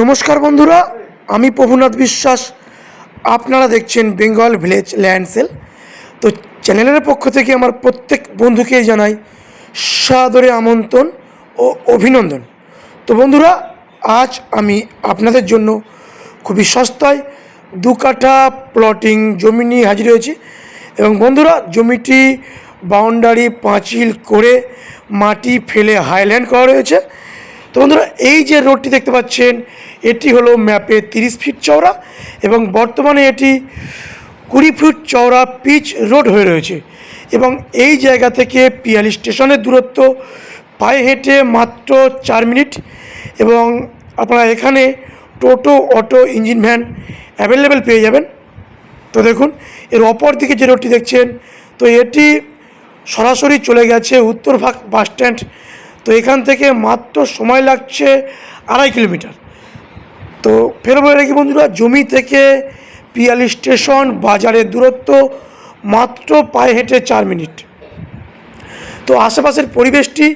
নমস্কার বন্ধুরা, আমি প্রভুনাথ বিশ্বাস। আপনারা দেখছেন বেঙ্গল ভিলেজ ল্যান্ড সেল। তো চ্যানেলের পক্ষ থেকে আমার প্রত্যেক বন্ধুকে জানাই সাদরে আমন্ত্রণ ও অভিনন্দন। তো বন্ধুরা, আজ আমি আপনাদের জন্য খুবই সস্তায় 2 কাঠা প্লটিং জমি নিয়ে হাজির হয়েছি। এবং বন্ধুরা, জমিটি বাউন্ডারি পাঁচিল করে মাটি ফেলে হাইল্যান্ড করা রয়েছে। তো বন্ধুরা, এই যে রোডটি দেখতে পাচ্ছেন, এটি হলো ম্যাপে 30 ফিট চওড়া এবং বর্তমানে এটি 20 ফিট চওড়া পিচ রোড হয়ে রয়েছে। এবং এই জায়গা থেকে পিয়ালি স্টেশনের দূরত্ব পায়ে হেঁটে মাত্র 4 মিনিট। এবং আপনারা এখানে টোটো, অটো, ইঞ্জিন ভ্যান অ্যাভেলেবেল পেয়ে যাবেন। তো দেখুন, এর অপর দিকে যে রোডটি দেখছেন, তো এটি সরাসরি চলে গেছে উত্তরভাগ বাস স্ট্যান্ড। তো এখান থেকে মাত্র সময় লাগছে 2.5 কিলোমিটার। তো ফের বলে রাখি বন্ধুরা, জমি থেকে পিয়ালি স্টেশন বাজারের দূরত্ব মাত্র পায়ে হেঁটে 4 মিনিট। তো আশেপাশের পরিবেশটি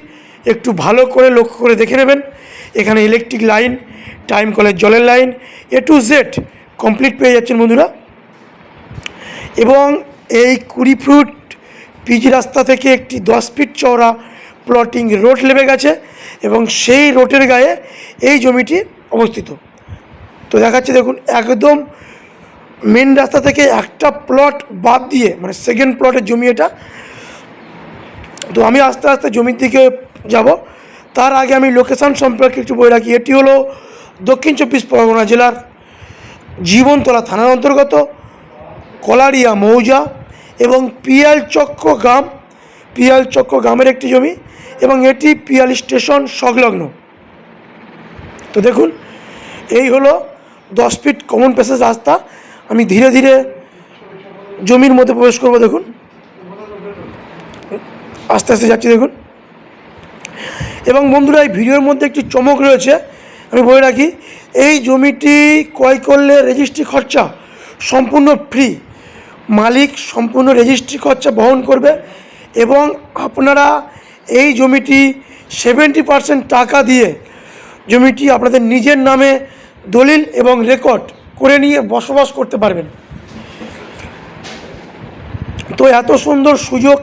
একটু ভালো করে লক্ষ্য করে দেখে নেবেন। এখানে ইলেকট্রিক লাইন, টাইম কলের জলের line, A to Z complete পেয়ে যাচ্ছেন বন্ধুরা। এবং এই 20 ফুট পিচ রাস্তা থেকে একটি 10 ফিট চওড়া প্লটিং রোড নেমে গেছে এবং সেই রোডের গায়ে এই জমিটি অবস্থিত। তো দেখাচ্ছে দেখুন, একদম মেন রাস্তা থেকে একটা প্লট বাদ দিয়ে, মানে সেকেন্ড প্লটের জমি এটা। তো আমি আস্তে আস্তে জমির দিকে যাব, তার আগে আমি লোকেশান সম্পর্কে একটু বলে রাখি। এটি হলো দক্ষিণ 24 পরগনা জেলার জীবনতলা থানার অন্তর্গত কলারিয়া মৌজা এবং পিয়ালচক্র গ্রামের একটি জমি এবং এটি পিয়ালি স্টেশন সংলগ্ন। তো দেখুন, এই হলো 10 ফিট কমন প্যাসেজ রাস্তা। আমি ধীরে ধীরে জমির মধ্যে প্রবেশ করব। দেখুন, আস্তে আস্তে যাচ্ছি দেখুন। এবং বন্ধুরা, এই ভিডিওর মধ্যে একটি চমক রয়েছে, আমি বলে রাখি। এই জমিটি ক্রয় করলে রেজিস্ট্রি খরচা সম্পূর্ণ ফ্রি। মালিক সম্পূর্ণ রেজিস্ট্রি খরচা বহন করবে এবং আপনারা এই জমিটি 70% টাকা দিয়ে জমিটি আপনাদের নিজের নামে দলিল এবং রেকর্ড করে নিয়ে বসবাস করতে পারবেন। তো এত সুন্দর সুযোগ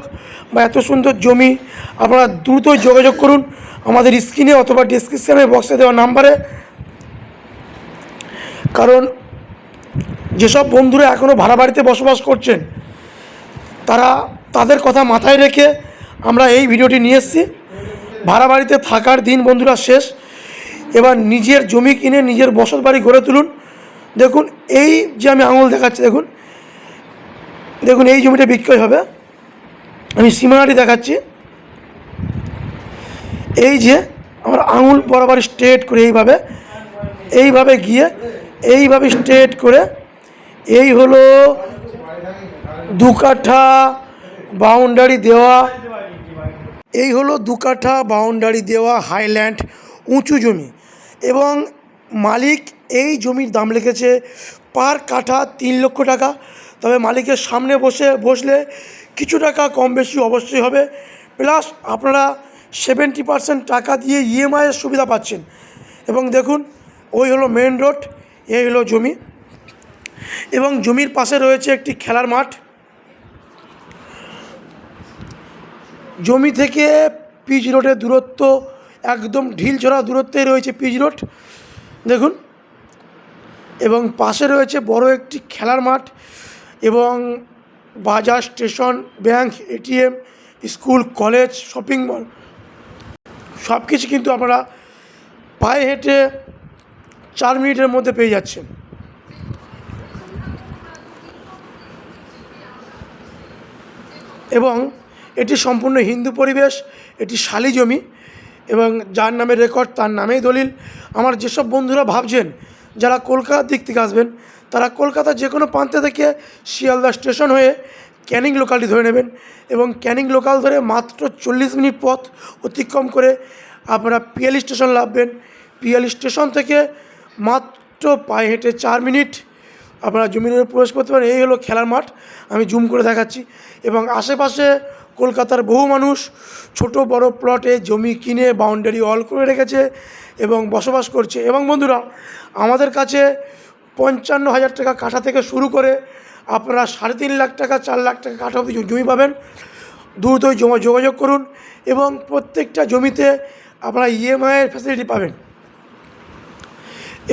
বা এত সুন্দর জমি, আপনারা দ্রুতই যোগাযোগ করুন আমাদের স্ক্রিনে অথবা ডিসক্রিপশানে বক্সে দেওয়া নাম্বারে। কারণ যেসব বন্ধুরা এখনও ভাড়া বাড়িতে বসবাস করছেন, তাদের কথা মাথায় রেখে আমরা এই ভিডিওটি নিয়ে এসেছি। ভাড়া বাড়িতে থাকার দিন বন্ধুরা শেষ, এবার নিজের জমি কিনে নিজের বসত বাড়ি গড়ে তুলুন। দেখুন, এই যে আমি আঙুল দেখাচ্ছি, দেখুন দেখুন এই জমিটা বিক্রয় হবে। আমি সীমানাটি দেখাচ্ছি। এই যে আমার আঙুল বরাবর স্ট্রেট করে এইভাবে গিয়ে এইভাবে স্ট্রেট করে এই হলো 2 কাঠা বাউন্ডারি দেওয়া, এই হলো 2 কাঠা বাউন্ডারি দেওয়া হাইল্যান্ড উঁচু জমি। এবং মালিক এই জমির দাম লিখেছে পার কাঠা 3 লক্ষ টাকা। তবে মালিকের সামনে বসলে কিছু টাকা কম বেশি অবশ্যই হবে। প্লাস আপনারা 70% টাকা দিয়ে ইএমআইয়ের সুবিধা পাচ্ছেন। এবং দেখুন, ওই হলো মেন রোড, এই হলো জমি এবং জমির পাশে রয়েছে একটি খেলার মাঠ। জমি থেকে পিচ রোডের দূরত্ব একদম ঢিলছড়া দূরত্বেই রয়েছে পিচ রোড, দেখুন। এবং পাশে রয়েছে বড় একটি খেলার মাঠ এবং বাজার, station, bank, ATM, school, college, shopping mall সব কিছু কিন্তু আপনারা পায়ে হেঁটে 4 মিনিটের মধ্যে পেয়ে যাচ্ছেন। এবং এটি সম্পূর্ণ হিন্দু পরিবেশ, এটি শালি জমি এবং যার নামে রেকর্ড তার নামেই দলিল। আমার যেসব বন্ধুরা ভাবছেন যারা কলকাতার দিক থেকে আসবেন, তারা কলকাতার যে কোনো প্রান্তে থেকে শিয়ালদা স্টেশন হয়ে ক্যানিং লোকালটি ধরে নেবেন এবং ক্যানিং লোকাল ধরে মাত্র 40 মিনিট পথ অতিক্রম করে আপনারা পিয়ালি স্টেশন নামবেন। পিয়ালি স্টেশন থেকে মাত্র পায়ে হেঁটে 4 মিনিট আপনারা জমিনে প্রবেশ করতে পারেন। এই হলো খেলার মাঠ, আমি জুম করে দেখাচ্ছি। এবং আশেপাশে কলকাতার বহু মানুষ ছোট বড় প্লটে জমি কিনে বাউন্ডারি ওয়াল করে রেখেছে এবং বসবাস করছে। এবং বন্ধুরা, আমাদের কাছে 55,000 টাকা কাঠা থেকে শুরু করে আপনারা 3.5 লাখ টাকা 4 লাখ টাকা কাঠা অবধি জমি পাবেন। দ্রুত যোগাযোগ করুন এবং প্রত্যেকটা জমিতে আপনারা ইএমআইয়ের ফ্যাসিলিটি পাবেন।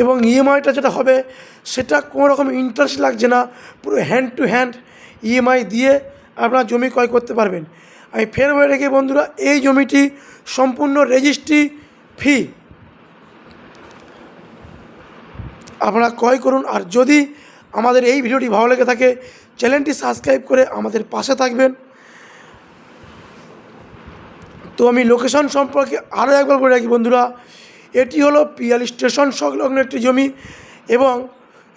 এবং ইএমআইটা যেটা হবে সেটা কোনো রকম ইন্টারেস্ট লাগছে না, পুরো হ্যান্ড টু হ্যান্ড ইএমআই দিয়ে আপনারা জমি ক্রয় করতে পারবেন। আমি ফের বলে রেখে বন্ধুরা, এই জমিটি সম্পূর্ণ রেজিস্ট্রি ফি আপনারা ক্রয় করুন। আর যদি আমাদের এই ভিডিওটি ভালো লেগে থাকে চ্যানেলটি সাবস্ক্রাইব করে আমাদের পাশে থাকবেন। তো আমি লোকেশন সম্পর্কে আরও একবার বলে রাখি বন্ধুরা, এটি হলো পিয়ালি স্টেশন সংলগ্ন একটি জমি এবং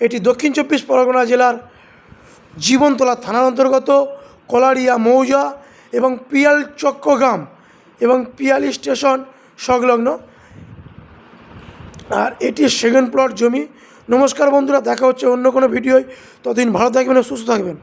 এটি দক্ষিণ 24 পরগনা জেলার জীবনতলা থানার অন্তর্গত কলারিয়া মৌজা এবং পিয়াল চক্রগ্রাম এবং পিয়ালি স্টেশন সংলগ্ন। আর এটি সেকেন্ড প্লট জমি। নমস্কার বন্ধুরা, দেখা হচ্ছে অন্য কোনো ভিডিওয়। ততদিন ভালো থাকবেন ও সুস্থ থাকবেন।